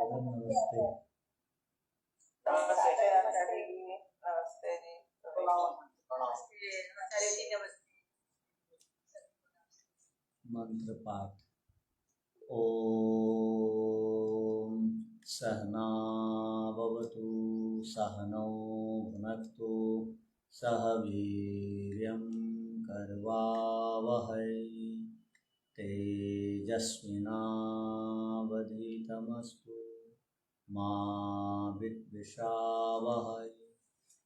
नमस्ते। नमस्ते जी। मंत्र पाठ। ओम सहना भवतु सहनौ भुनक्तु सह वीर्यं करवावहै तेजस्विनावधीतमस्तु मा विद्विषावहै।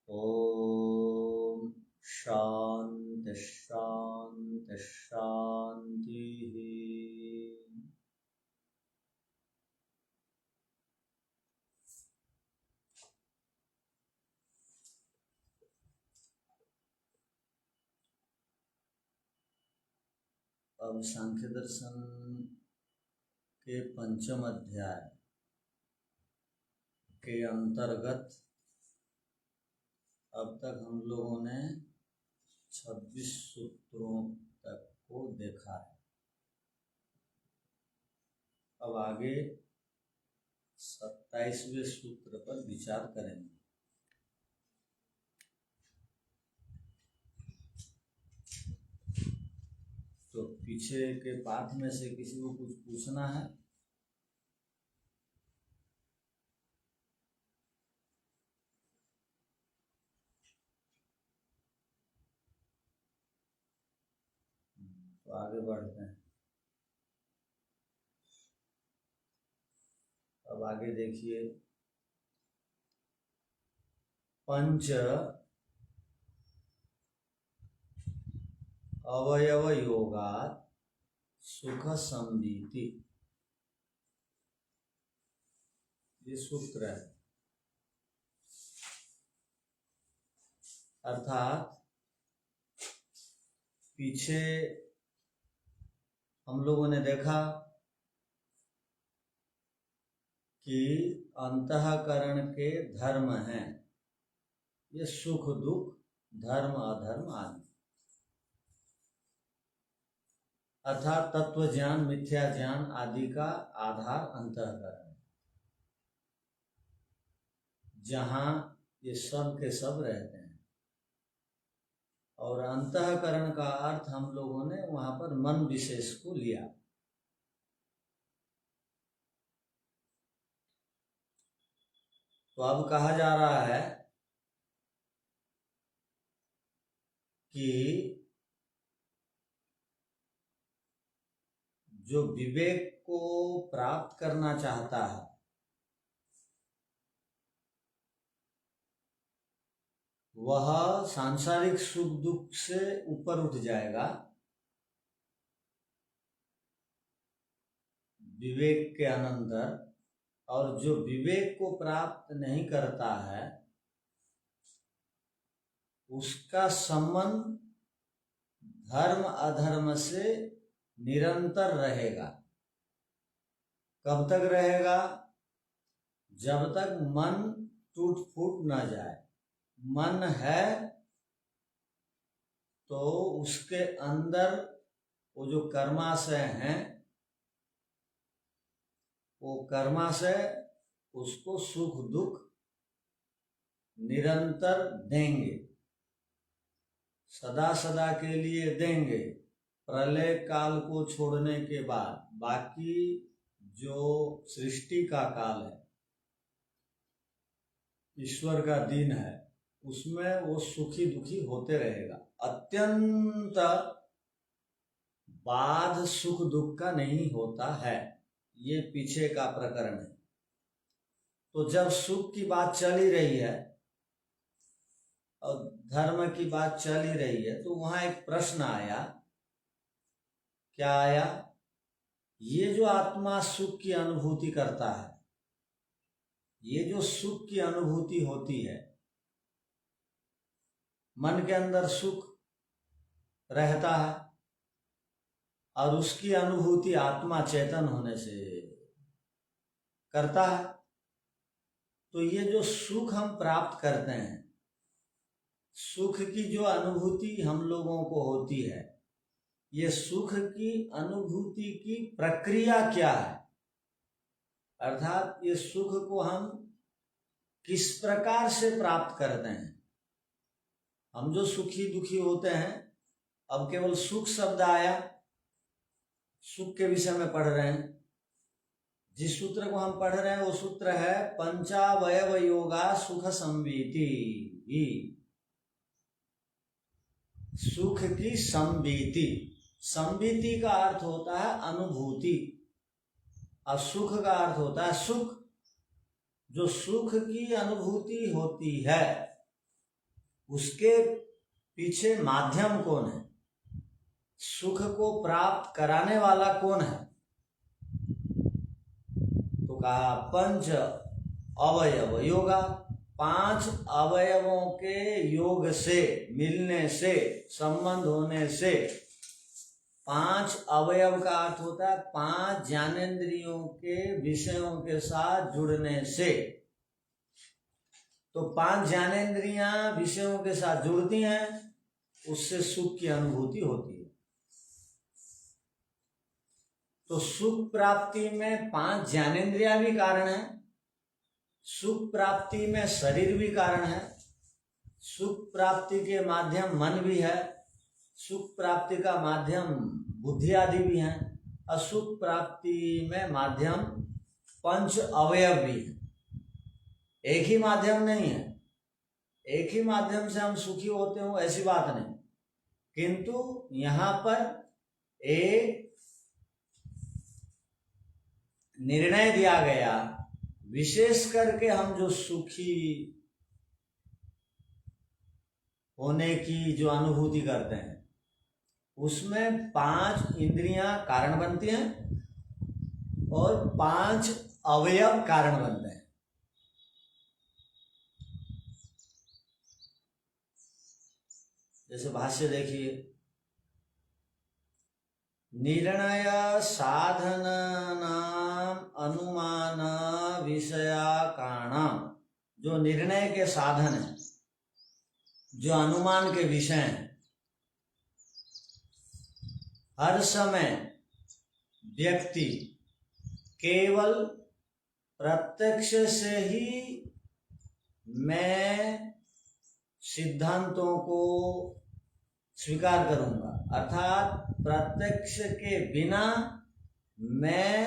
ओम शांति शांति शांति। अब सांख्य दर्शन के पंचम अध्याय के अंतर्गत अब तक हम लोगों ने 26 सूत्रों तक को देखा है। अब आगे 27वें सूत्र पर विचार करेंगे। तो पीछे के पाठ में से किसी को कुछ पूछना है? तो आगे बढ़ते हैं। अब आगे देखिए, पंच अवयव योगात् सुख संविति, ये सूत्र है। अर्थात पीछे हम लोगों ने देखा कि अंतःकरण के धर्म हैं, ये सुख दुख धर्म अधर्म आदि, अर्थात तत्व ज्ञान मिथ्या ज्ञान आदि का आधार अंतःकरण है, जहाँ ये सब के सब रहते हैं। और अंतःकरण का अर्थ हम लोगों ने वहां पर मन विशेष को लिया। तो अब कहा जा रहा है कि जो विवेक को प्राप्त करना चाहता है वह सांसारिक सुख दुख से ऊपर उठ जाएगा, विवेक के अनंतर। और जो विवेक को प्राप्त नहीं करता है उसका संबंध धर्म अधर्म से निरंतर रहेगा। कब तक रहेगा? जब तक मन टूट फूट न जाए। मन है तो उसके अंदर वो जो कर्माशय हैं, वो कर्माशय उसको सुख दुख निरंतर देंगे, सदा सदा के लिए देंगे। प्रलय काल को छोड़ने के बाद बाकी जो सृष्टि का काल है, ईश्वर का दिन है, उसमें वो सुखी दुखी होते रहेगा। अत्यंत बाध सुख दुख का नहीं होता है। ये पीछे का प्रकरण है। तो जब सुख की बात चल ही रही है और धर्म की बात चल ही रही है, तो वहां एक प्रश्न आया। क्या आया? ये जो आत्मा सुख की अनुभूति करता है, ये जो सुख की अनुभूति होती है, मन के अंदर सुख रहता है और उसकी अनुभूति आत्मा चेतन होने से करता है। तो ये जो सुख हम प्राप्त करते हैं, सुख की जो अनुभूति हम लोगों को होती है, ये सुख की अनुभूति की प्रक्रिया क्या है? अर्थात ये सुख को हम किस प्रकार से प्राप्त करते हैं। हम जो सुखी दुखी होते हैं, अब केवल सुख शब्द आया, सुख के विषय में पढ़ रहे हैं। जिस सूत्र को हम पढ़ रहे हैं वो सूत्र है पंचावयव योगा सुख संवीति। सुख की संवीति, संवीति का अर्थ होता है अनुभूति और सुख का अर्थ होता है सुख। जो सुख की अनुभूति होती है उसके पीछे माध्यम कौन है, सुख को प्राप्त कराने वाला कौन है। तो कहा पंच अवयव योगा, 5 अवयवों के योग से, मिलने से, संबंध होने से। 5 अवयव का अर्थ होता है 5 ज्ञानेंद्रियों के विषयों के साथ जुड़ने से। तो 5 ज्ञानेंद्रियां विषयों के साथ जुड़ती हैं, उससे सुख की अनुभूति होती है। तो सुख प्राप्ति में 5 ज्ञानेंद्रियां भी कारण है, सुख प्राप्ति में शरीर भी कारण है, सुख प्राप्ति के माध्यम मन भी है, सुख प्राप्ति का माध्यम बुद्धि आदि भी है, और सुख प्राप्ति में माध्यम पंच अवयव भी है। एक ही माध्यम नहीं है, एक ही माध्यम से हम सुखी होते हो ऐसी बात नहीं, किंतु यहाँ पर एक निर्णय दिया गया, विशेष करके हम जो सुखी होने की जो अनुभूति करते हैं उसमें 5 इंद्रियां कारण बनती हैं और 5 अवयव कारण बनते हैं। जैसे भाष्य देखिए, निर्णय साधनानाम अनुमान विषयाकाणाम, जो निर्णय के साधन है, जो अनुमान के विषय हैं, हर समय व्यक्ति केवल प्रत्यक्ष से ही मैं सिद्धांतों को स्वीकार करूंगा, अर्थात प्रत्यक्ष के बिना मैं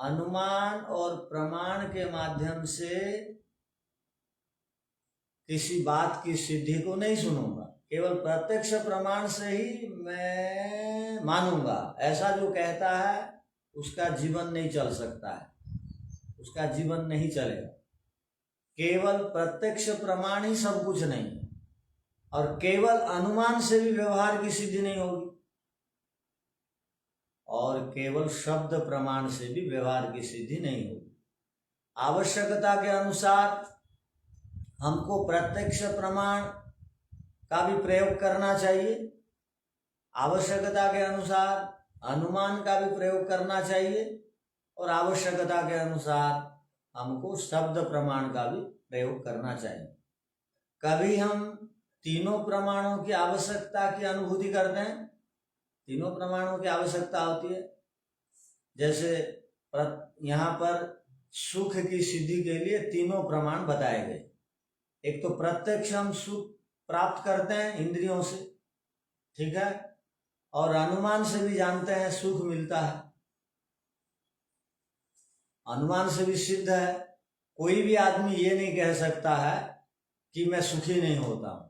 अनुमान और प्रमाण के माध्यम से किसी बात की सिद्धि को नहीं सुनूंगा। केवल प्रत्यक्ष प्रमाण से ही मैं मानूंगा, ऐसा जो कहता है उसका जीवन नहीं चल सकता है, उसका जीवन नहीं चलेगा। केवल प्रत्यक्ष प्रमाण ही सब कुछ नहीं है, और केवल अनुमान से भी व्यवहार की सिद्धि नहीं होगी, और केवल शब्द प्रमाण से भी व्यवहार की सिद्धि नहीं होगी। आवश्यकता के अनुसार हमको प्रत्यक्ष प्रमाण का भी प्रयोग करना चाहिए, आवश्यकता के अनुसार अनुमान का भी प्रयोग करना चाहिए, और आवश्यकता के अनुसार हमको शब्द प्रमाण का भी प्रयोग करना चाहिए। कभी हम तीनों प्रमाणों की आवश्यकता की अनुभूति करते हैं, तीनों प्रमाणों की आवश्यकता होती है। जैसे यहाँ पर सुख की सिद्धि के लिए तीनों प्रमाण बताए गए। एक तो प्रत्यक्ष हम सुख प्राप्त करते हैं इंद्रियों से, ठीक है, और अनुमान से भी जानते हैं सुख मिलता है, अनुमान से भी सिद्ध है। कोई भी आदमी ये नहीं कह सकता है कि मैं सुखी नहीं होता हूं,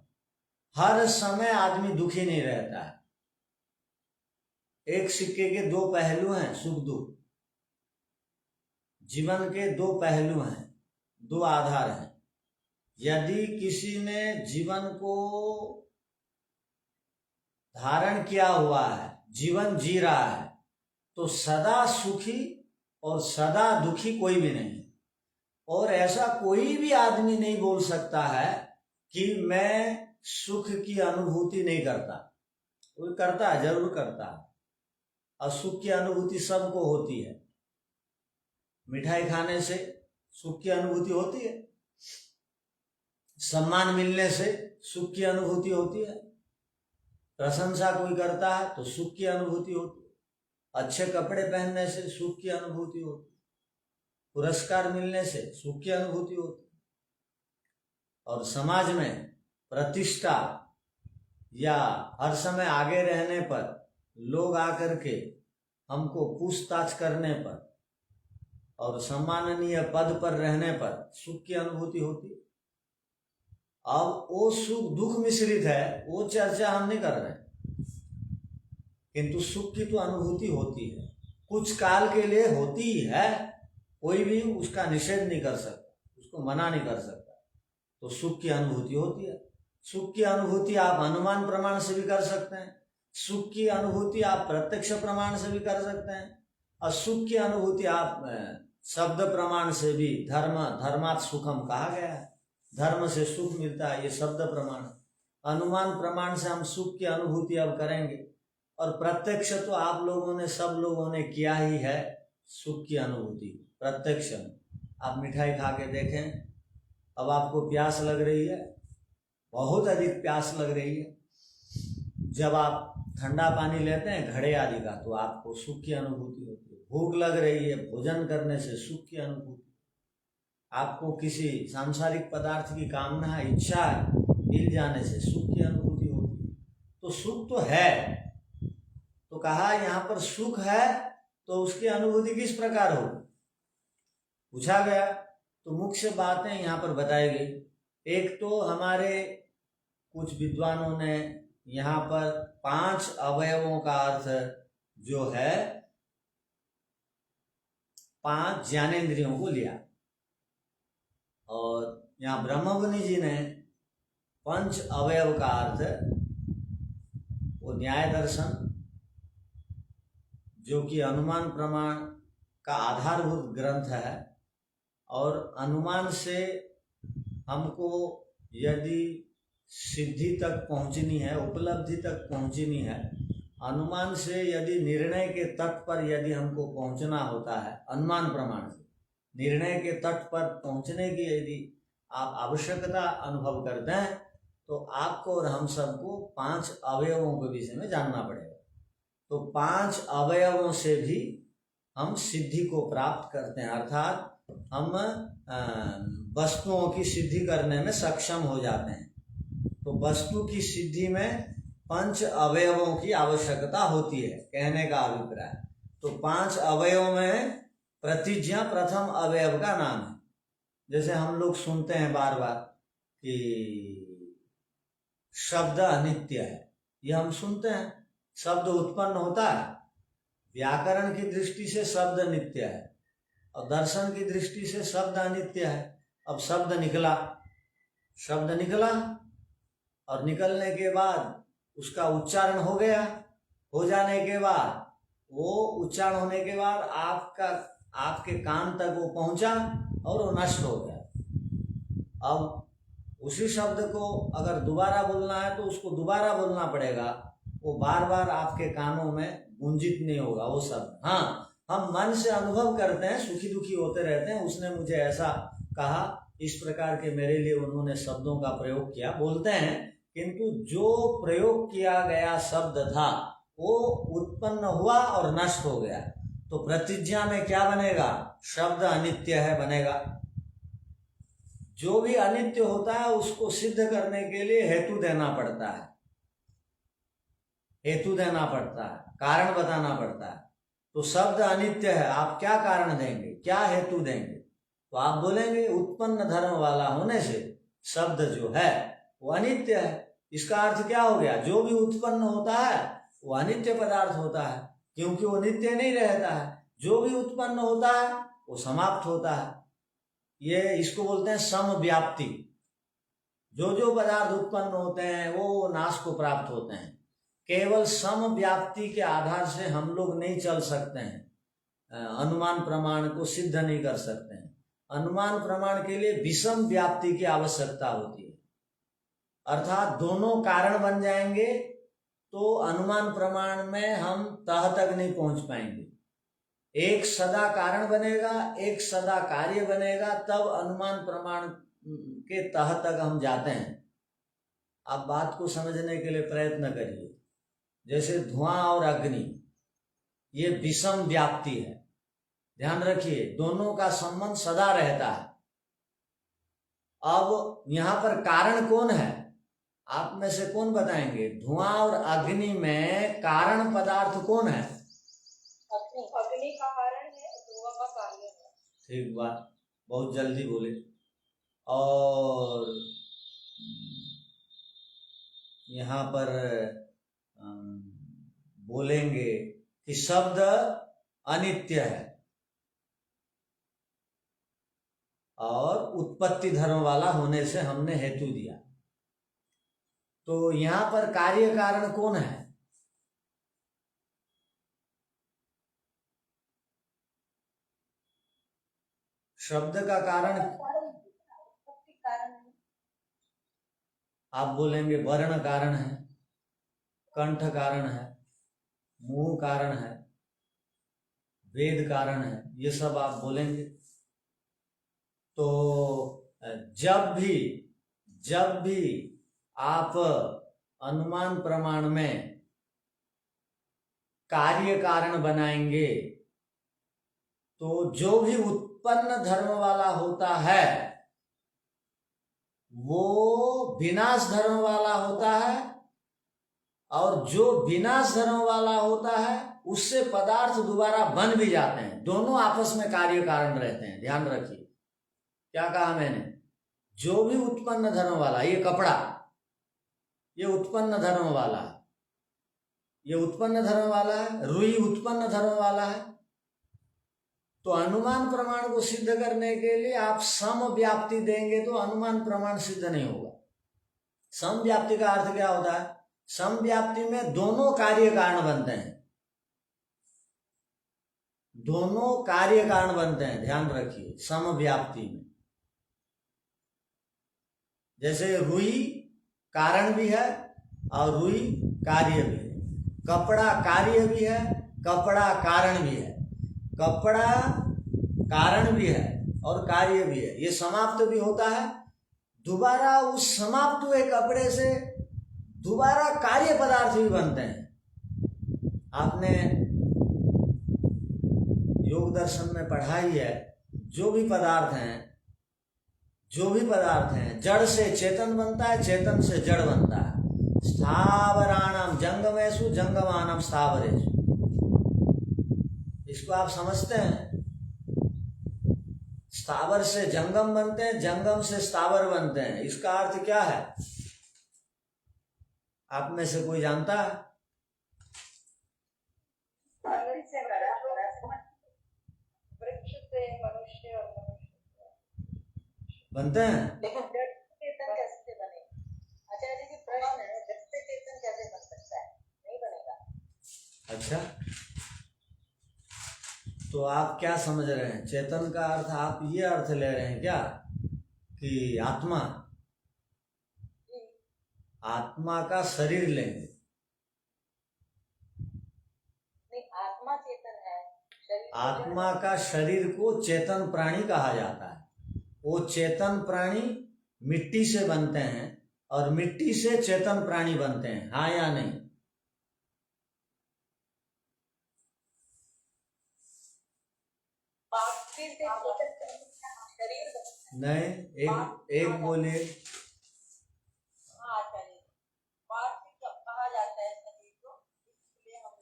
हर समय आदमी दुखी नहीं रहता है। एक सिक्के के 2 पहलू हैं, सुख दुख। जीवन के 2 पहलू हैं, 2 आधार हैं। यदि किसी ने जीवन को धारण किया हुआ है, जीवन जी रहा है, तो सदा सुखी और सदा दुखी कोई भी नहीं। और ऐसा कोई भी आदमी नहीं बोल सकता है कि मैं सुख की अनुभूति नहीं करता। कोई करता है, जरूर करता है, और सुख की अनुभूति सबको होती है। मिठाई खाने से सुख की अनुभूति होती है, सम्मान मिलने से सुख की अनुभूति होती है, प्रशंसा कोई करता है तो सुख की अनुभूति होती है, अच्छे कपड़े पहनने से सुख की अनुभूति होती है, पुरस्कार मिलने से सुख की अनुभूति होती है, और समाज में प्रतिष्ठा या हर समय आगे रहने पर लोग आकर के हमको पूछताछ करने पर और सम्माननीय पद पर रहने पर सुख की अनुभूति होती है। अब वो सुख दुख मिश्रित है, वो चर्चा हम नहीं कर रहे, किंतु सुख की तो अनुभूति होती है, कुछ काल के लिए होती ही है, कोई भी उसका निषेध नहीं कर सकता, उसको मना नहीं कर सकता। तो सुख की अनुभूति होती है। सुख की अनुभूति आप अनुमान प्रमाण से भी कर सकते हैं, सुख की अनुभूति आप प्रत्यक्ष प्रमाण से भी कर सकते हैं, और सुख की अनुभूति आप शब्द प्रमाण से भी, धर्मात् सुखम कहा गया है, धर्म से सुख मिलता है, ये शब्द प्रमाण। अनुमान प्रमाण से हम सुख की अनुभूति अब करेंगे, और प्रत्यक्ष तो आप लोगों ने, सब लोगों ने किया ही है सुख की अनुभूति प्रत्यक्ष। आप मिठाई खा के देखें, अब आपको प्यास लग रही है, बहुत अधिक प्यास लग रही है, जब आप ठंडा पानी लेते हैं घड़े आदि का, तो आपको सुख की अनुभूति होती है। भूख लग रही है, भोजन करने से सुख की अनुभूति। आपको किसी सांसारिक पदार्थ की कामना है, इच्छा है, मिल जाने से सुख की अनुभूति होती है। तो सुख तो है, तो कहा यहाँ पर सुख है, तो उसकी अनुभूति किस प्रकार हो, पूछा गया। तो मुख्य बातें यहाँ पर बताई गई। एक तो हमारे कुछ विद्वानों ने यहाँ पर 5 अवयवों का अर्थ जो है 5 ज्ञानेंद्रियों को लिया, और यहाँ ब्रह्ममुनि जी ने 5 अवयव का अर्थ, वो न्याय दर्शन जो कि अनुमान प्रमाण का आधारभूत ग्रंथ है, और अनुमान से हमको यदि सिद्धि तक पहुंचनी है, उपलब्धि तक पहुंचनी है, अनुमान से यदि निर्णय के तट पर यदि हमको पहुंचना होता है, अनुमान प्रमाण से निर्णय के तट पर पहुंचने की यदि आप आवश्यकता अनुभव करते हैं, तो आपको और हम सबको 5 अवयवों के विषय में जानना पड़ेगा। तो 5 अवयवों से भी हम सिद्धि को प्राप्त करते हैं, अर्थात हम वस्तुओं की सिद्धि करने में सक्षम हो जाते हैं। तो वस्तु की सिद्धि में 5 अवयवों की आवश्यकता होती है, कहने का अभिप्राय। तो 5 अवयव में प्रतिज्ञा प्रथम अवयव का नाम है। जैसे हम लोग सुनते हैं बार बार कि शब्द अनित्य है, ये हम सुनते हैं, शब्द उत्पन्न होता है, व्याकरण की दृष्टि से शब्द नित्य है, और दर्शन की दृष्टि से शब्द अनित्य है। अब शब्द निकला, और निकलने के बाद उसका उच्चारण हो गया, हो जाने के बाद वो उच्चारण होने के बाद आपके कान तक वो पहुंचा और वो नष्ट हो गया। अब उसी शब्द को अगर दोबारा बोलना है तो उसको दोबारा बोलना पड़ेगा, वो बार बार आपके कानों में गुंजित नहीं होगा वो शब्द। हाँ, हम मन से अनुभव करते हैं, सुखी दुखी होते रहते हैं, उसने मुझे ऐसा कहा, इस प्रकार के मेरे लिए उन्होंने शब्दों का प्रयोग किया, बोलते हैं, किंतु जो प्रयोग किया गया शब्द था वो उत्पन्न हुआ और नष्ट हो गया। तो प्रतिज्ञा में क्या बनेगा, शब्द अनित्य है बनेगा। जो भी अनित्य होता है उसको सिद्ध करने के लिए हेतु देना पड़ता है, कारण बताना पड़ता है। तो शब्द अनित्य है, आप क्या कारण देंगे, क्या हेतु देंगे? तो आप बोलेंगे उत्पन्न धर्म वाला होने से शब्द जो है वो अनित्य है। इसका अर्थ क्या हो गया, जो भी उत्पन्न होता है वो अनित्य पदार्थ होता है, क्योंकि वो नित्य नहीं रहता है। जो भी उत्पन्न होता है वो समाप्त होता है। ये इसको बोलते हैं समव्याप्ति। जो पदार्थ उत्पन्न होते हैं वो नाश को प्राप्त होते हैं। केवल समव्याप्ति के आधार से हम लोग नहीं चल सकते हैं, अनुमान प्रमाण को सिद्ध नहीं कर सकते हैं। अनुमान प्रमाण के लिए विषम व्याप्ति की आवश्यकता होती है, अर्थात दोनों कारण बन जाएंगे तो अनुमान प्रमाण में हम तह तक नहीं पहुंच पाएंगे। एक सदा कारण बनेगा, एक सदा कार्य बनेगा, तब अनुमान प्रमाण के तह तक हम जाते हैं। आप बात को समझने के लिए प्रयत्न करिए। जैसे धुआं और अग्नि, ये विषम व्याप्ति है, ध्यान रखिए, दोनों का संबंध सदा रहता है। अब यहां पर कारण कौन है, आप में से कौन बताएंगे? धुआं और अग्नि में कारण पदार्थ कौन है? अग्नि का कारण है, धुआं का कार्य है। ठीक बात, बहुत जल्दी बोले। और यहाँ पर बोलेंगे कि शब्द अनित्य है और उत्पत्ति धर्म वाला होने से हमने हेतु दिया। तो यहाँ पर कार्य कारण कौन है? शब्द का कारण आप बोलेंगे वर्ण कारण है, कंठ कारण है, मुंह कारण है, वेद कारण है, ये सब आप बोलेंगे। तो जब भी आप अनुमान प्रमाण में कार्य कारण बनाएंगे तो जो भी उत्पन्न धर्म वाला होता है वो विनाश धर्म वाला होता है, और जो विनाश धर्म वाला होता है उससे पदार्थ दोबारा बन भी जाते हैं। दोनों आपस में कार्य कारण रहते हैं, ध्यान रखिए। क्या कहा मैंने? जो भी उत्पन्न धर्म वाला, ये कपड़ा, ये उत्पन्न धर्म वाला है, ये उत्पन्न धर्म वाला है, रुई उत्पन्न धर्म वाला है। तो अनुमान प्रमाण को सिद्ध करने के लिए आप सम व्याप्ति देंगे तो अनुमान प्रमाण सिद्ध नहीं होगा। सम व्याप्ति का अर्थ क्या होता है? सम व्याप्ति में दोनों कार्य कारण बनते हैं, दोनों कार्य कारण बनते हैं, ध्यान रखिए। सम व्याप्ति में जैसे रुई कारण भी है और रुई कार्य भी है, कपड़ा कार्य भी है, कपड़ा कारण भी है, कपड़ा कारण भी है और कार्य भी है। ये समाप्त भी होता है, दोबारा उस समाप्त हुए कपड़े से दोबारा कार्य पदार्थ भी बनते हैं। आपने योग दर्शन में पढ़ा ही है, जो भी पदार्थ हैं जड़ से चेतन बनता है, चेतन से जड़ बनता है। स्थावराणाम जंगमेषु जंगमानम स्थावरेषु, इसको आप समझते हैं? स्थावर से जंगम बनते हैं, जंगम से स्थावर बनते हैं। इसका अर्थ क्या है? आप में से कोई जानता है? वृक्ष से मनुष्य और मनुष्य बनते हैं। लेकिन जड़ से चेतन कैसे बने? आचार्य जी प्रश्न है, जड़ से चेतन कैसे बन सकता है? नहीं बनेगा। अच्छा, तो आप क्या समझ रहे हैं? चेतन का अर्थ आप ये अर्थ ले रहे हैं क्या कि आत्मा, आत्मा का शरीर लेंगे? नहीं, आत्मा चेतन है, शरीर आत्मा का शरीर को चेतन प्राणी कहा जाता है। वो चेतन प्राणी मिट्टी से बनते हैं और मिट्टी से चेतन प्राणी बनते हैं, हाँ या नहीं? नहीं, एक बोलिए। कहा जाता है शरीर को, इसलिए हम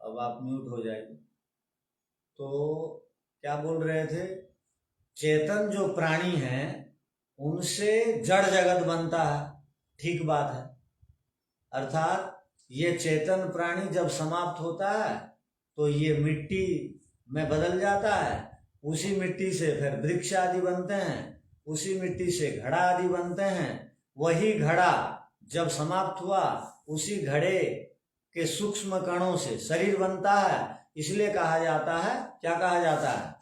अब आप म्यूट हो जाइए। तो क्या बोल रहे थे? चेतन जो प्राणी हैं उनसे जड़ जगत बनता है, ठीक बात है। अर्थात ये चेतन प्राणी जब समाप्त होता है तो ये मिट्टी में बदल जाता है, उसी मिट्टी से फिर वृक्ष आदि बनते हैं, उसी मिट्टी से घड़ा आदि बनते हैं। वही घड़ा जब समाप्त हुआ उसी घड़े के सूक्ष्म कणों से शरीर बनता है। इसलिए कहा जाता है, क्या कहा जाता है?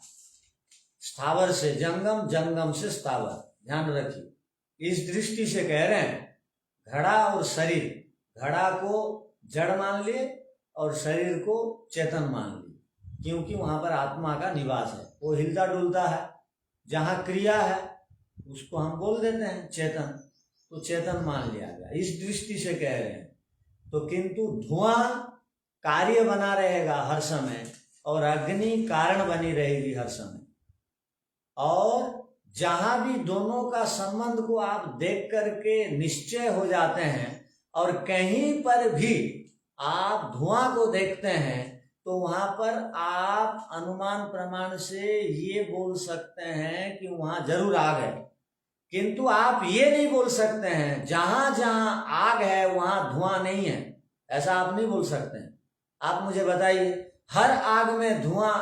स्थावर से जंगम, जंगम से स्थावर। ध्यान रखिए, इस दृष्टि से कह रहे हैं घड़ा और शरीर, घड़ा को जड़ मान लिए और शरीर को चेतन मान लिए, क्योंकि वहां पर आत्मा का निवास है, वो हिलता डुलता है। जहां क्रिया है उसको हम बोल देते हैं चेतन, तो चेतन मान लिया गया, इस दृष्टि से कह रहे हैं। तो किंतु धुआं कार्य बना रहेगा हर समय, और अग्नि कारण बनी रहेगी हर समय। और जहां भी दोनों का संबंध को आप देख करके निश्चय हो जाते हैं और कहीं पर भी आप धुआं को देखते हैं तो वहां पर आप अनुमान प्रमाण से ये बोल सकते हैं कि वहां जरूर आग है। किंतु आप ये नहीं बोल सकते हैं जहां जहां आग है वहां धुआं नहीं है, ऐसा आप नहीं बोल सकते हैं। आप मुझे बताइए, हर आग में धुआं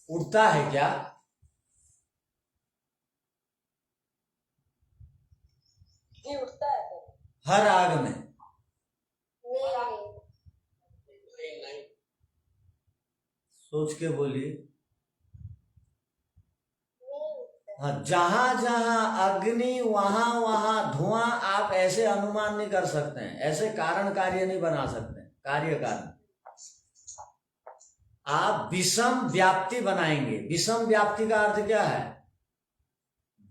उठता है क्या? जी उठता है तो हर आग में? नहीं। सोच के बोलिए। हाँ, जहां जहां अग्नि वहां वहां धुआं, आप ऐसे अनुमान नहीं कर सकते हैं, ऐसे कारण कार्य नहीं बना सकते, कार्य कारण। आप विषम व्याप्ति बनाएंगे। विषम व्याप्ति का अर्थ क्या है?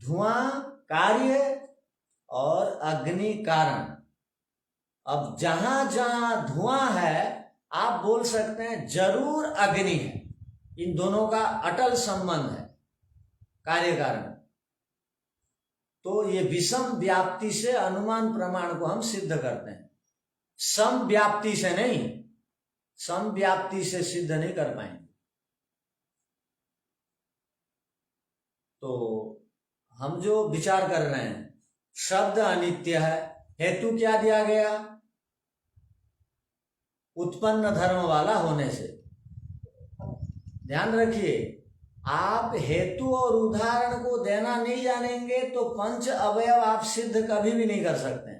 धुआं कार्य और अग्नि कारण। अब जहां जहां धुआं है आप बोल सकते हैं जरूर अग्नि है। इन दोनों का अटल संबंध है, कार्य कारण। तो ये विषम व्याप्ति से अनुमान प्रमाण को हम सिद्ध करते हैं, सम व्याप्ति से नहीं। सम व्याप्ति से सिद्ध नहीं कर पाएंगे। तो हम जो विचार कर रहे हैं, शब्द अनित्य है, हेतु क्या दिया गया? उत्पन्न धर्म वाला होने से। ध्यान रखिए, आप हेतु और उदाहरण को देना नहीं जानेंगे तो पंच अवयव आप सिद्ध कभी भी नहीं कर सकते हैं।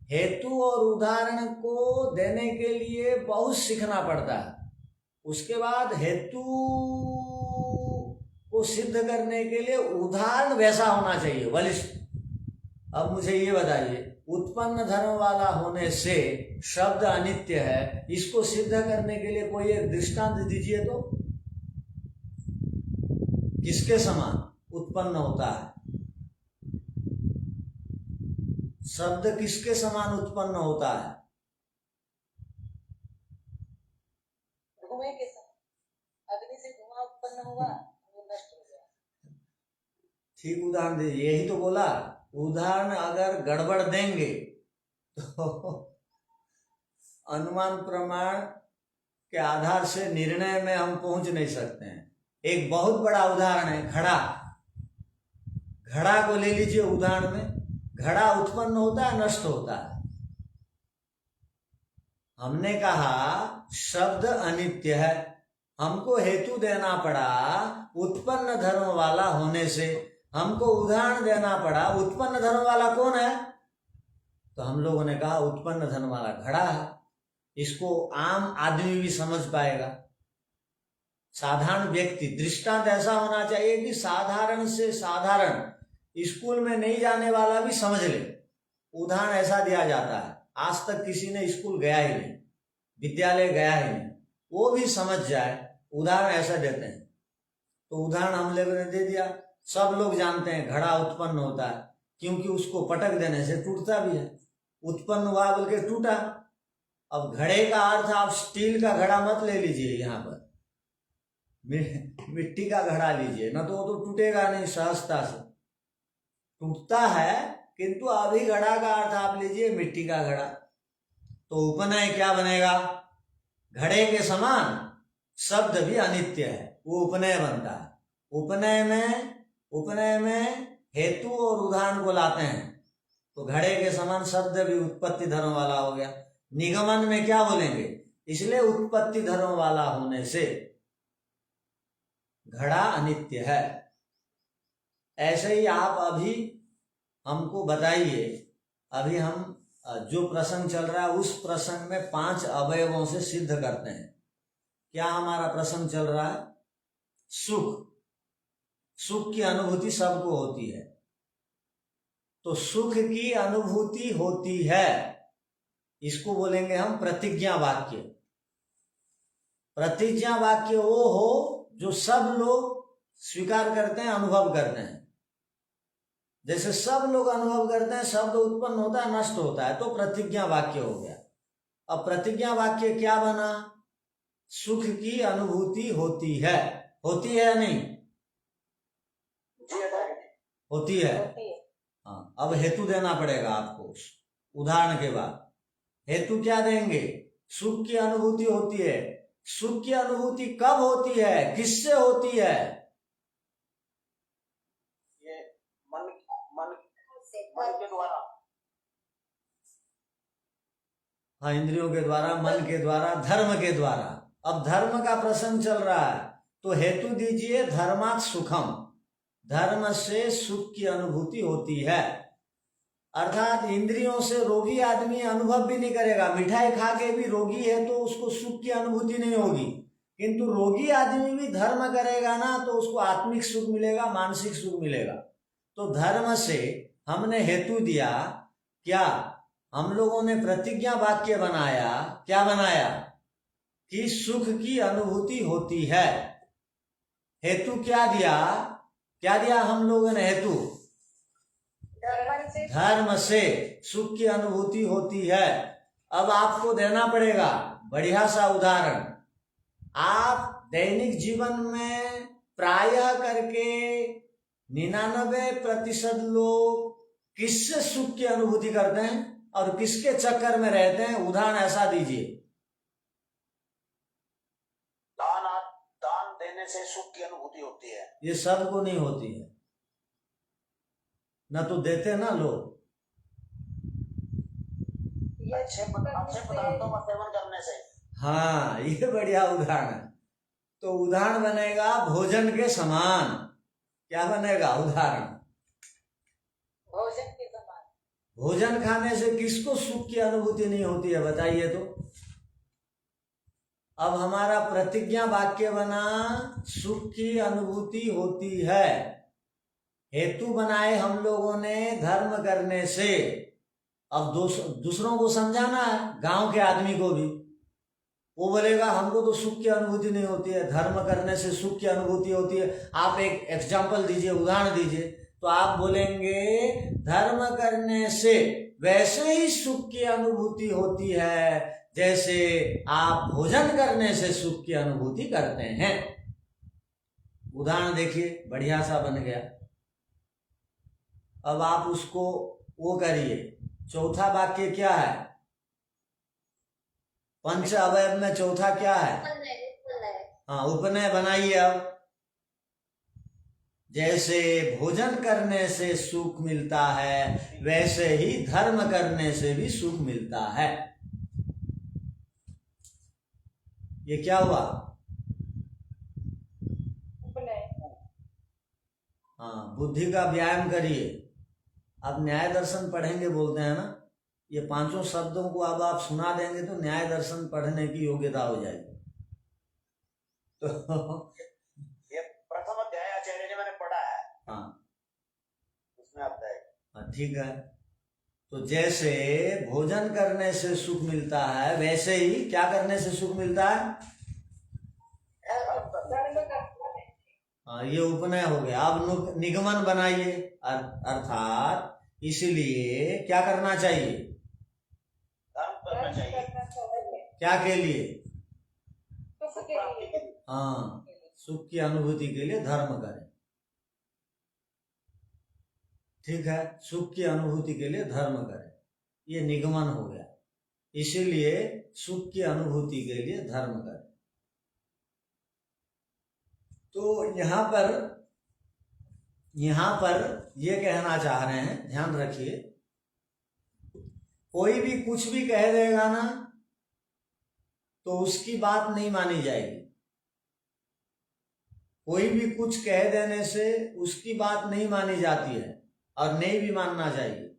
हेतु और उदाहरण को देने के लिए बहुत सीखना पड़ता है। उसके बाद हेतु को सिद्ध करने के लिए उदाहरण वैसा होना चाहिए, बलिष्ठ। अब मुझे ये बताइए, उत्पन्न धर्म वाला होने से शब्द अनित्य है, इसको सिद्ध करने के लिए कोई एक दृष्टांत दीजिए तो। किसके समान उत्पन्न होता है? शब्द किसके समान उत्पन्न होता है? धुएं के समान। अग्नि से धुआं उत्पन्न हुआ, वो नष्ट हो गया। ठीक उदाहरण दीजिए। यही तो बोला, उदाहरण अगर गड़बड़ देंगे तो अनुमान प्रमाण के आधार से निर्णय में हम पहुंच नहीं सकते हैं। एक बहुत बड़ा उदाहरण है घड़ा। घड़ा को ले लीजिए उदाहरण में। घड़ा उत्पन्न होता है, नष्ट होता है। हमने कहा शब्द अनित्य है, हमको हेतु देना पड़ा उत्पन्न धर्म वाला होने से, हमको उदाहरण देना पड़ा उत्पन्न धर्म वाला कौन है? तो हम लोगों ने कहा उत्पन्न धर्म वाला घड़ा है। इसको आम आदमी भी समझ पाएगा, साधारण व्यक्ति। दृष्टांत ऐसा होना चाहिए कि साधारण से साधारण, स्कूल में नहीं जाने वाला भी समझ ले। उदाहरण ऐसा दिया जाता है, आज तक किसी ने स्कूल गया ही नहीं, विद्यालय गया ही नहीं, वो भी समझ जाए। उदाहरण ऐसा देते हैं। तो उदाहरण हम लोगों ने दे दिया, सब लोग जानते हैं घड़ा उत्पन्न होता है, क्योंकि उसको पटक देने से टूटता भी है। उत्पन्न हुआ बोल के टूटा। अब घड़े का अर्थ आप स्टील का घड़ा मत ले लीजिए, यहाँ पर मिट्टी का घड़ा लीजिए ना, तो वो तो टूटेगा नहीं, सहजता से टूटता है। किंतु अभी घड़ा का अर्थ आप लीजिए मिट्टी का घड़ा। तो उपनय क्या बनेगा? घड़े के समान शब्द भी अनित्य है, वो उपनय बनता है। उपनय में हेतु और उदाहरण को लाते हैं, तो घड़े के समान शब्द भी उत्पत्ति धर्म वाला हो गया। निगमन में क्या बोलेंगे? इसलिए उत्पत्ति धर्म वाला होने से घड़ा अनित्य है। ऐसे ही आप अभी हमको बताइए, अभी हम जो प्रसंग चल रहा है उस प्रसंग में 5 अवयवों से सिद्ध करते हैं। क्या हमारा प्रसंग चल रहा है? सुख। सुख की अनुभूति सबको होती है। तो सुख की अनुभूति होती है, इसको बोलेंगे हम प्रतिज्ञा वाक्य। प्रतिज्ञा वाक्य वो हो जो सब लोग स्वीकार करते हैं, अनुभव करते हैं। जैसे सब लोग अनुभव करते हैं शब्द उत्पन्न होता है, नष्ट होता है, तो प्रतिज्ञा वाक्य हो गया। अब प्रतिज्ञा वाक्य क्या बना? सुख की अनुभूति होती है या नहीं? होती है। होती है। हाँ, अब हेतु देना पड़ेगा आपको उदाहरण के बाद। हेतु क्या देंगे? सुख की अनुभूति होती है। सुख की अनुभूति कब होती है, किससे होती है? ये मन के द्वारा। हाँ, इंद्रियों के द्वारा, मन के द्वारा, धर्म के द्वारा। अब धर्म का प्रसंग चल रहा है तो हेतु दीजिए धर्मात् सुखम। धर्म से सुख की अनुभूति होती है, अर्थात इंद्रियों से रोगी आदमी अनुभव भी नहीं करेगा। मिठाई खा के भी रोगी है तो उसको सुख की अनुभूति नहीं होगी, किंतु रोगी आदमी भी धर्म करेगा ना तो उसको आत्मिक सुख मिलेगा, मानसिक सुख मिलेगा। तो धर्म से हमने हेतु दिया। क्या हम लोगों ने प्रतिज्ञा वाक्य बनाया? क्या बनाया? कि सुख की अनुभूति होती है। हेतु क्या दिया? क्या दिया हम लोगों ने हेतु? धर्म से सुख की अनुभूति होती है। अब आपको देना पड़ेगा बढ़िया सा उदाहरण। आप दैनिक जीवन में प्रायः करके 99% लोग किससे सुख की अनुभूति करते हैं और किसके चक्कर में रहते हैं? उदाहरण ऐसा दीजिए। दान देने से सुख की अनुभूति होती है। ये सबको नहीं होती है, न तो देते ना लोग। अच्छे पदार्थों का सेवन करने से। हाँ, ये बढ़िया उदाहरण है। तो उदाहरण बनेगा भोजन के समान। क्या बनेगा उदाहरण? भोजन के समान। भोजन खाने से किसको सुख की अनुभूति नहीं होती है, बताइए तो। अब हमारा प्रतिज्ञा वाक्य बना सुख की अनुभूति होती है। हेतु बनाए हम लोगों ने धर्म करने से। अब दूसरों को समझाना है, गांव के आदमी को भी। वो बोलेगा हमको तो सुख की अनुभूति नहीं होती है, धर्म करने से सुख की अनुभूति होती है। आप एक एग्जाम्पल दीजिए, उदाहरण दीजिए। तो आप बोलेंगे धर्म करने से वैसे ही सुख की अनुभूति होती है जैसे आप भोजन करने से सुख की अनुभूति करते हैं। उदाहरण देखिए, बढ़िया सा बन गया। अब आप उसको वो करिए। चौथा वाक्य क्या है? पंच अवयव में चौथा क्या है? हाँ, उपनय बनाइए। अब जैसे भोजन करने से सुख मिलता है वैसे ही धर्म करने से भी सुख मिलता है। ये क्या हुआ? हाँ, बुद्धि का व्यायाम करिए। अब न्याय दर्शन पढ़ेंगे बोलते हैं ना, ये पांचों शब्दों को अब आप सुना देंगे तो न्याय दर्शन पढ़ने की योग्यता हो जाएगी। तो ये प्रथम अध्याय आचार्य जी मैंने पढ़ा है। हाँ, उसमें आता है। हाँ, ठीक है। तो जैसे भोजन करने से सुख मिलता है वैसे ही क्या करने से सुख मिलता है? हाँ, ये उपनय हो गया। अब निगमन बनाइए। अर्थात इसलिए क्या करना चाहिए? धर्म करना चाहिए। क्या के लिए? प्राप्ति के लिए। हाँ, सुख की अनुभूति के लिए धर्म करें। ठीक है, सुख की अनुभूति के लिए धर्म करें, ये निगमन हो गया। इसीलिए सुख की अनुभूति के लिए धर्म करें। तो यहां पर ये कहना चाह रहे हैं, ध्यान रखिए। कोई भी कुछ भी कह देगा ना तो उसकी बात नहीं मानी जाएगी। कोई भी कुछ कह देने से उसकी बात नहीं मानी जाती है और नहीं भी मानना चाहिए।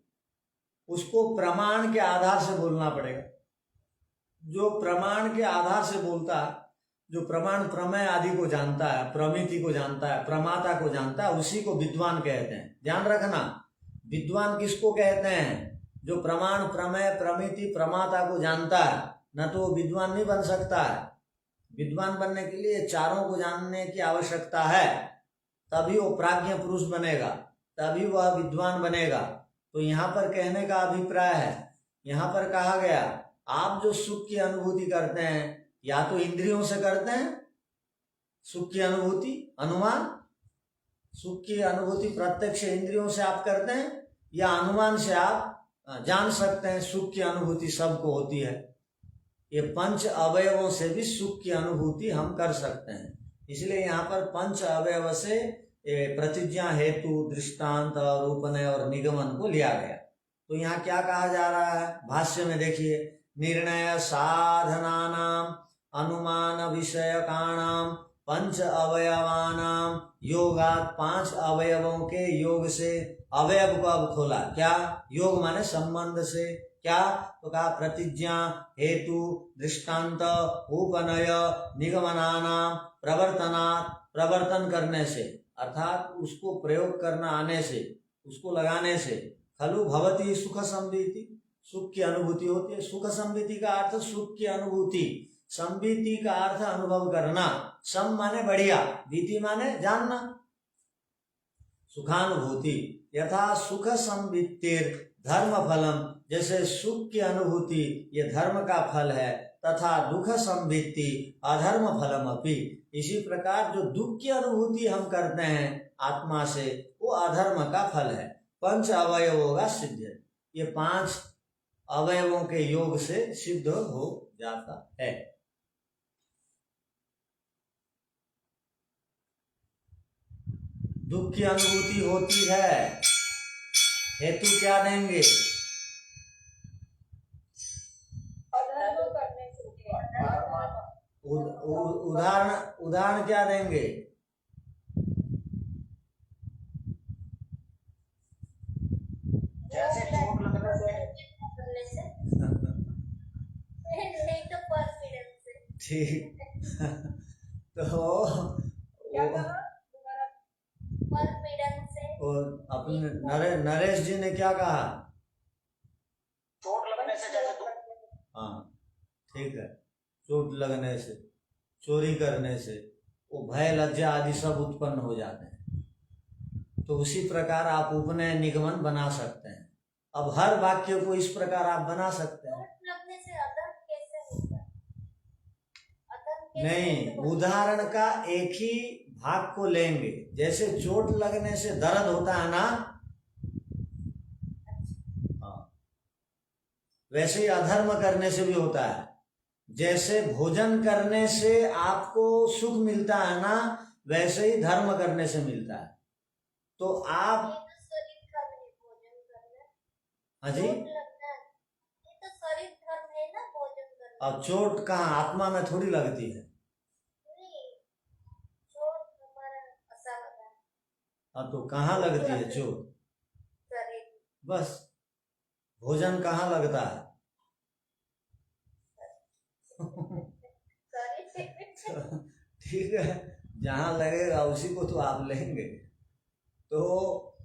उसको प्रमाण के आधार से बोलना पड़ेगा। जो प्रमाण के आधार से बोलता है, जो प्रमाण प्रमेय आदि को जानता है, प्रमिति को जानता है, प्रमाता को जानता है, उसी को विद्वान कहते हैं। ध्यान रखना, विद्वान किसको कहते हैं? जो प्रमाण प्रमेय प्रमिति प्रमाता को जानता है, न तो वो विद्वान नहीं बन सकता है। विद्वान बनने के लिए चारों को जानने की आवश्यकता है, तभी वो प्राज्ञ पुरुष बनेगा, तभी वह विद्वान बनेगा। तो यहाँ पर कहने का अभिप्राय है, यहाँ पर कहा गया आप जो सुख की अनुभूति करते हैं या तो इंद्रियों से करते हैं सुख की अनुभूति, अनुमान, सुख की अनुभूति प्रत्यक्ष इंद्रियों से आप करते हैं, या अनुमान से आप जान सकते हैं सुख की अनुभूति सबको होती है। ये पंच अवयवों से भी सुख की अनुभूति हम कर सकते हैं। इसलिए यहाँ पर पंच अवयव से प्रतिज्ञा, हेतु, दृष्टांत और उपनय और निगमन को लिया गया। तो यहाँ क्या कहा जा रहा है भाष्य में देखिए, निर्णय साधनानाम अनुमान विषयकाणाम पंच अवयवानाम योगात, पांच अवयवों के योग से, अवयव को अब खोला, क्या योग माने संबंध से, क्या तो कहा प्रतिज्ञा, हेतु, दृष्टांत, उपनय, निगमनानाम प्रवर्तनात्, प्रवर्तन करने से अर्थात उसको प्रयोग करना आने से, उसको लगाने से, खलु भवती सुख संविति, सुख की अनुभूति होती है। सुख संविति का अर्थ सुख की अनुभूति, संविति का अर्थ अनुभव करना, सम माने बढ़िया, विधि माने जानना, सुखानुभूति। यथा सुख संवित्तिर धर्म फलम, जैसे सुख की अनुभूति ये धर्म का फल है, तथा दुख संवित्ति अधर्म फलम अपि, इसी प्रकार जो दुख की अनुभूति हम करते हैं आत्मा से वो अधर्म का फल है। पंच अवयवों का सिद्ध, ये पांच अवयवों के योग से सिद्ध हो जाता है। दुख की अनुभूति होती है, हेतु क्या देंगे? उदाहरण क्या देंगे? जैसे चोट लगने से नहीं तो कॉन्फिडेंस से। ठीक तो कॉन्फिडेंस से। और अपने नरेश जी ने क्या कहा? चोट लगने से जैसे दुख। हाँ ठीक है, चोट लगने से, चोरी करने से वो भय, लज्जा आदि सब उत्पन्न हो जाते हैं। तो उसी प्रकार आप उपनय निगमन बना सकते हैं। अब हर वाक्य को इस प्रकार आप बना सकते हैं। चोट लगने से अधर्म कैसे होगा? अधर्म कैसे नहीं, होगा? उदाहरण का एक ही भाग को लेंगे। जैसे चोट लगने से दर्द होता है ना, हाँ, वैसे ही अधर्म करने से भी होता है। जैसे भोजन करने से आपको सुख मिलता है ना, वैसे ही धर्म करने से मिलता है। तो आप, हाँ जी, ये तो शरीर धर्म है ना, भोजन करना। अब चोट कहाँ, आत्मा में थोड़ी लगती है। नहीं, चोट हमारा असावधान है। हाँ तो कहाँ लगती है चोट? शरीर। बस, भोजन कहाँ लगता है? ठीक है, जहां लगेगा उसी को तो आप लेंगे। तो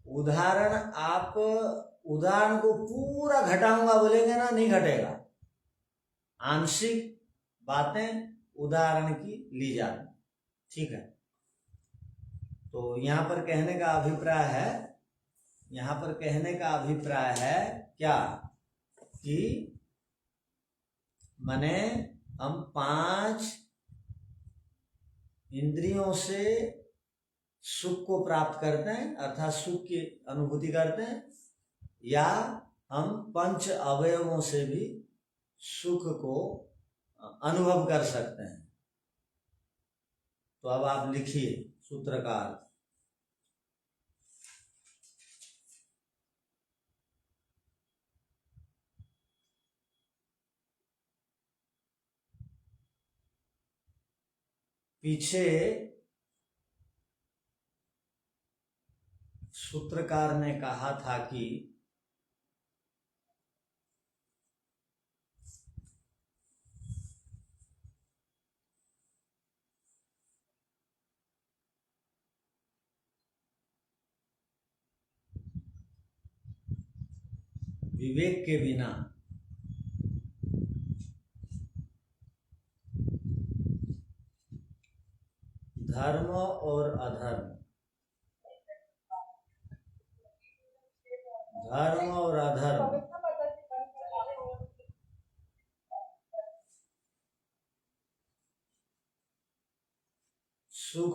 उदाहरण, आप उदाहरण को पूरा घटाऊंगा बोलेंगे ना, नहीं घटेगा। आंशिक बातें उदाहरण की ली जाती, ठीक है। तो यहाँ पर कहने का अभिप्राय है, यहाँ पर कहने का अभिप्राय है क्या कि माने हम पांच इंद्रियों से सुख को प्राप्त करते हैं, अर्थात सुख की अनुभूति करते हैं, या हम पंच अवयवों से भी सुख को अनुभव कर सकते हैं। तो अब आप लिखिए सूत्र का अर्थ। पीछे सूत्रकार ने कहा था कि विवेक के बिना धर्म और अधर्म, धर्म और अधर्म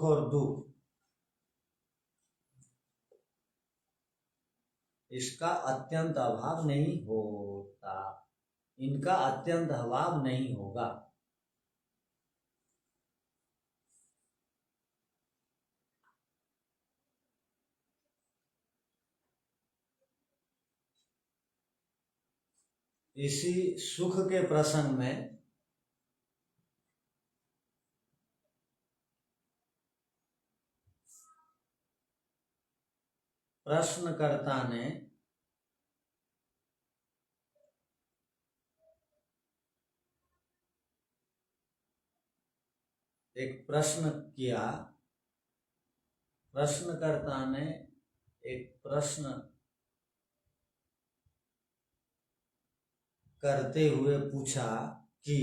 और दुख इसका अत्यंत अभाव नहीं होता, इनका अत्यंत अभाव नहीं होगा। इसी सुख के प्रसंग में प्रश्नकर्ता ने एक प्रश्न किया, प्रश्नकर्ता ने एक प्रश्न करते हुए पूछा कि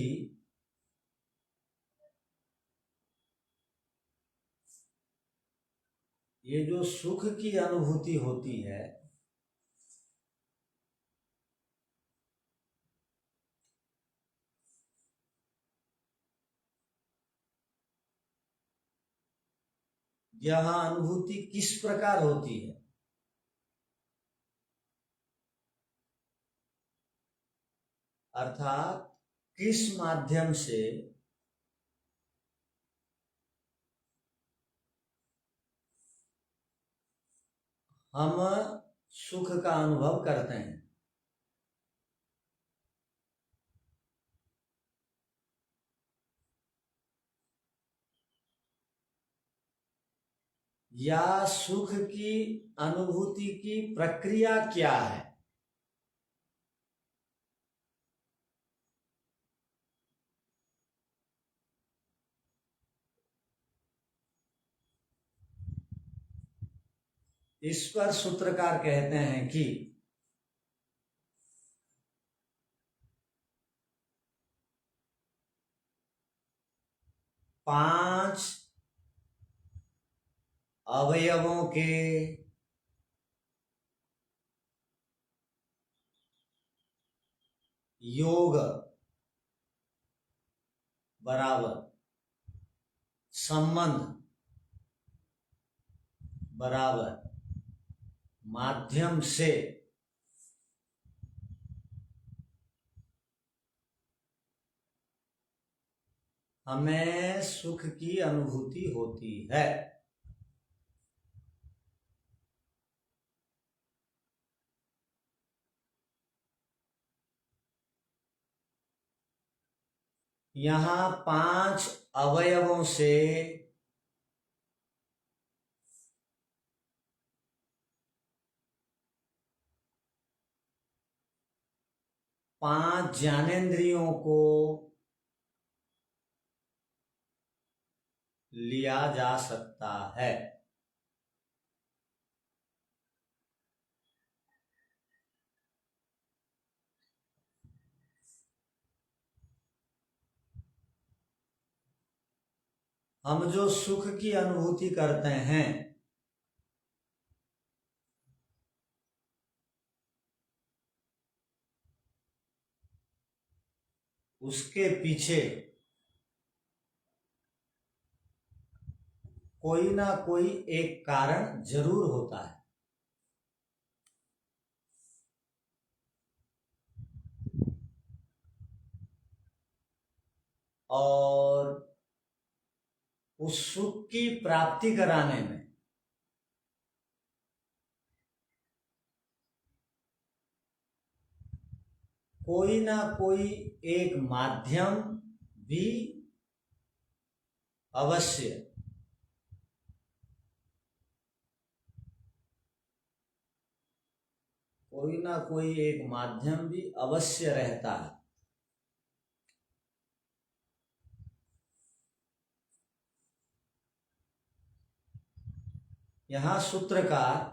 ये जो सुख की अनुभूति होती है यह अनुभूति किस प्रकार होती है, अर्थात किस माध्यम से हम सुख का अनुभव करते हैं। या सुख की अनुभूति की प्रक्रिया क्या है। इस पर सूत्रकार कहते हैं कि पांच अवयवों के योग बराबर संबंध बराबर माध्यम से हमें सुख की अनुभूति होती है। यहां पांच अवयवों से पांच ज्ञानेंद्रियों को लिया जा सकता है। हम जो सुख की अनुभूति करते हैं उसके पीछे कोई ना कोई एक कारण जरूर होता है। और उस सुख की प्राप्ति कराने में कोई ना कोई एक माध्यम भी अवश्य कोई ना कोई एक माध्यम भी अवश्य रहता है। यहां सूत्रकार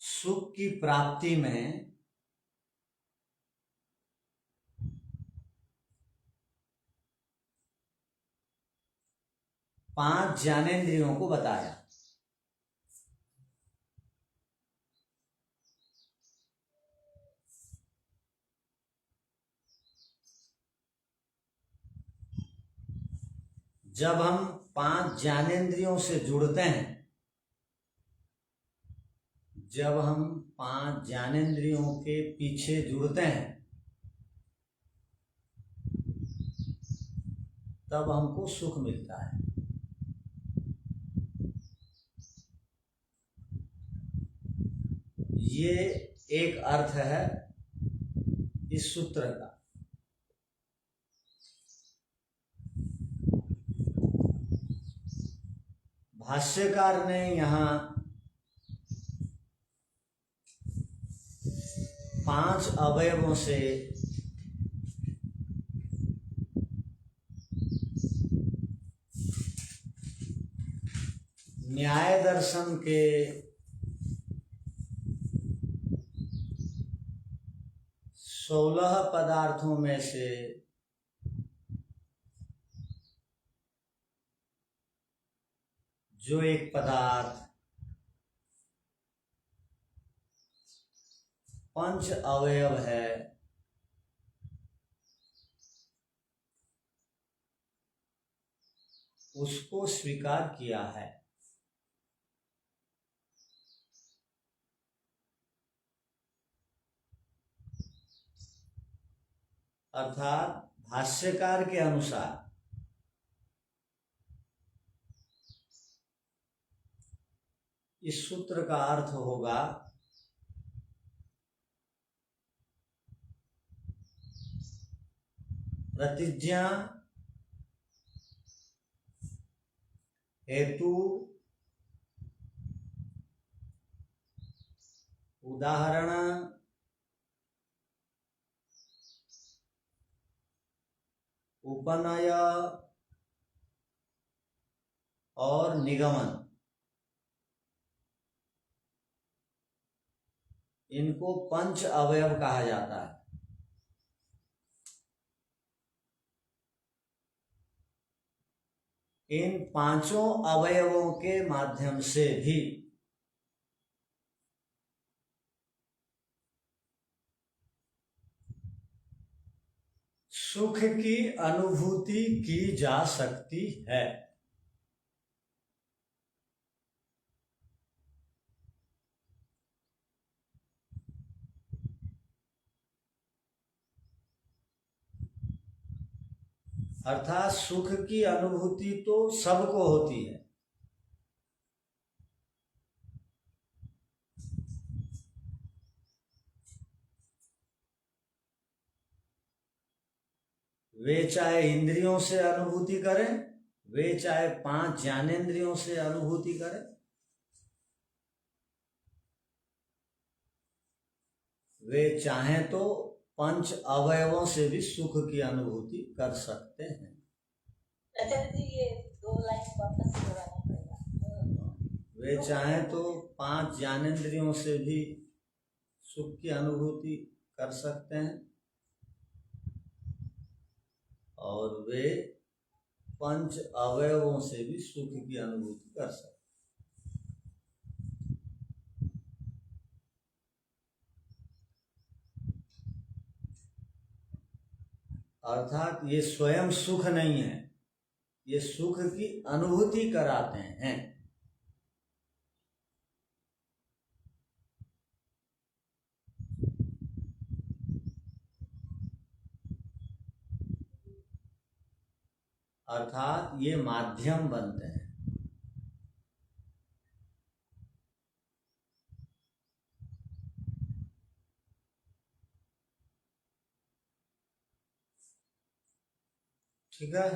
सुख की प्राप्ति में पांच ज्ञानेंद्रियों को बताया। जब हम 5 ज्ञानेंद्रियों से जुड़ते हैं, जब हम 5 ज्ञानेंद्रियों के पीछे जुड़ते हैं, तब हमको सुख मिलता है। ये एक अर्थ है इस सूत्र का। भाष्यकार ने यहाँ 5 अवयवों से न्याय दर्शन के सोलह पदार्थों में से जो एक पदार्थ पंच अवयव है, उसको स्वीकार किया है। अर्थात भाष्यकार के अनुसार इस सूत्र का अर्थ होगा प्रतिज्ञा, हेतु, उदाहरण, उपनय और निगमन, इनको पंच अवयव कहा जाता है। इन पांचों अवयवों के माध्यम से भी सुख की अनुभूति की जा सकती है। अर्थात सुख की अनुभूति तो सबको होती है, वे चाहे इंद्रियों से अनुभूति करें, वे चाहे 5 ज्ञानेंद्रियों से अनुभूति करें, वे चाहें तो पंच अवयवों से भी सुख की अनुभूति कर सकते हैं। आचार्य जी ये 2 लाइन वापस से दोहराना पड़ेगा। वे चाहें तो 5 ज्ञानेंद्रियों से भी सुख की अनुभूति कर सकते हैं और वे पंच अवयवों से भी सुख की अनुभूति कर सकते हैं। अर्थात ये स्वयं सुख नहीं है, ये सुख की अनुभूति कराते हैं। अर्थात ये माध्यम बनते हैं। ठीक है।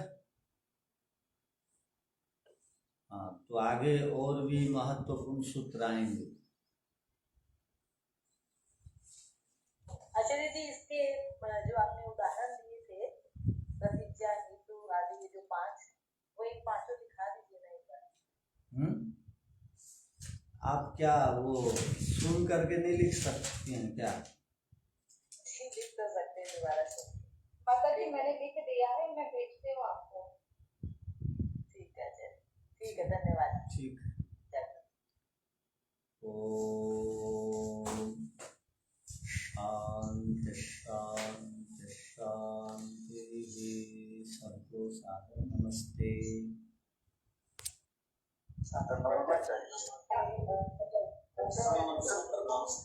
हाँ, तो आगे और भी महत्वपूर्ण सूत्र आएंगे। आचार्य जी इसके जो आपने उदाहरण दिए थे, प्रतिज्ञा, हेतु आदि, ये जो 5, वो एक पांचों दिखा दीजिए ना एक बार। आप क्या वो सुन करके नहीं लिख सकती हैं क्या? लिख तो सकते हैं दोबारा से। माता जी मैंने लिख दिया है, मैं भेजती हूँ आपको। ठीक है आचार्य, ठीक है, धन्यवाद। ठीक है। चलो। ओम शांति शांति शांति। सबको सादर नमस्ते। Atau nomor baca. Sama manusia berlangsung.